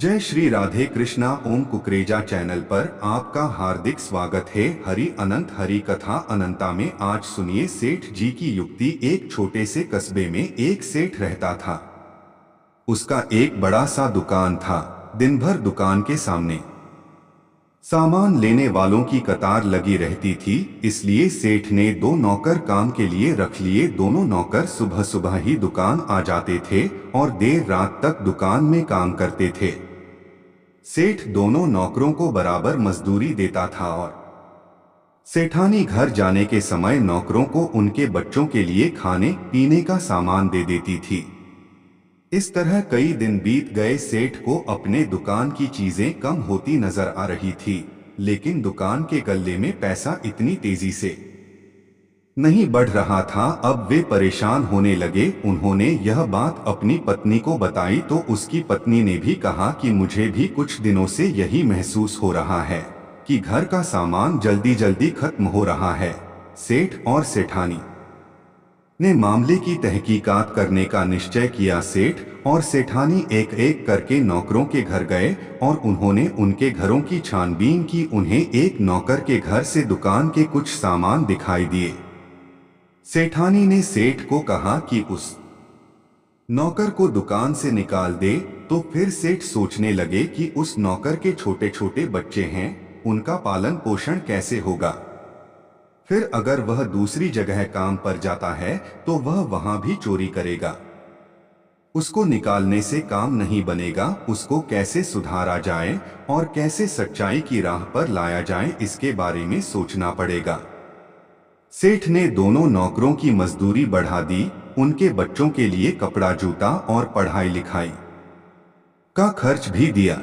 जय श्री राधे कृष्णा। ओम कुकरेजा चैनल पर आपका हार्दिक स्वागत है। हरि अनंत हरि कथा अनंता में आज सुनिए सेठ जी की युक्ति। एक छोटे से कस्बे में एक सेठ रहता था। उसका एक बड़ा सा दुकान था। दिन भर दुकान के सामने सामान लेने वालों की कतार लगी रहती थी, इसलिए सेठ ने दो नौकर काम के लिए रख लिए। दोनों नौकर सुबह सुबह ही दुकान आ जाते थे और देर रात तक दुकान में काम करते थे। सेठ दोनों नौकरों को बराबर मजदूरी देता था और सेठानी घर जाने के समय नौकरों को उनके बच्चों के लिए खाने पीने का सामान दे देती थी। इस तरह कई दिन बीत गए। सेठ को अपने दुकान की चीजें कम होती नजर आ रही थी, लेकिन दुकान के गल्ले में पैसा इतनी तेजी से नहीं बढ़ रहा था। अब वे परेशान होने लगे। उन्होंने यह बात अपनी पत्नी को बताई तो उसकी पत्नी ने भी कहा कि मुझे भी कुछ दिनों से यही महसूस हो रहा है कि घर का सामान जल्दी जल्दी खत्म हो रहा है। सेठ और सेठानी ने मामले की तहकीकात करने का निश्चय किया। सेठ और सेठानी एक एक करके नौकरों के घर गए और उन्होंने उनके घरों की छानबीन की। उन्हें एक नौकर के घर से दुकान के कुछ सामान दिखाई दिए। सेठानी ने सेठ को कहा कि उस नौकर को दुकान से निकाल दे। तो फिर सेठ सोचने लगे कि उस नौकर के छोटे छोटे बच्चे हैं, उनका पालन पोषण कैसे होगा। फिर अगर वह दूसरी जगह काम पर जाता है तो वह वहां भी चोरी करेगा। उसको निकालने से काम नहीं बनेगा। उसको कैसे सुधारा जाए और कैसे सच्चाई की राह पर लाया जाए, इसके बारे में सोचना पड़ेगा। सेठ ने दोनों नौकरों की मजदूरी बढ़ा दी। उनके बच्चों के लिए कपड़ा, जूता और पढ़ाई लिखाई का खर्च भी दिया।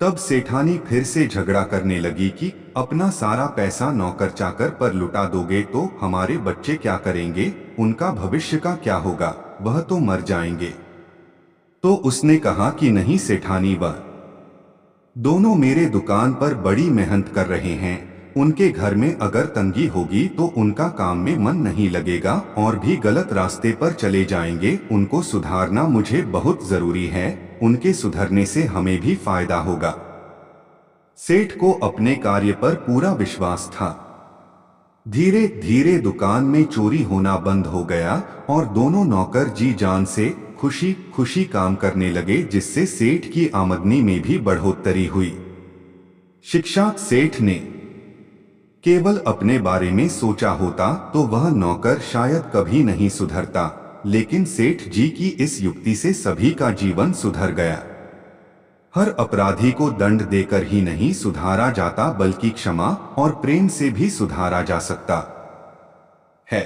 तब सेठानी फिर से झगड़ा करने लगी कि अपना सारा पैसा नौकर चाकर पर लुटा दोगे तो हमारे बच्चे क्या करेंगे, उनका भविष्य का क्या होगा, वह तो मर जाएंगे। तो उसने कहा कि नहीं सेठानी, वह दोनों मेरे दुकान पर बड़ी मेहनत कर रहे हैं। उनके घर में अगर तंगी होगी तो उनका काम में मन नहीं लगेगा और भी गलत रास्ते पर चले जाएंगे। उनको सुधारना मुझे बहुत जरूरी है। उनके सुधरने से हमें भी फायदा होगा। सेठ को अपने कार्य पर पूरा विश्वास था। धीरे धीरे दुकान में चोरी होना बंद हो गया और दोनों नौकर जी जान से खुशी खुशी काम करने लगे, जिससे सेठ की आमदनी में भी बढ़ोतरी हुई। शिक्षा सेठ ने केवल अपने बारे में सोचा होता तो वह नौकर शायद कभी नहीं सुधरता, लेकिन सेठ जी की इस युक्ति से सभी का जीवन सुधर गया। हर अपराधी को दंड देकर ही नहीं सुधारा जाता, बल्कि क्षमा और प्रेम से भी सुधारा जा सकता है।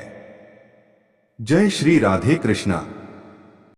जय श्री राधे कृष्णा।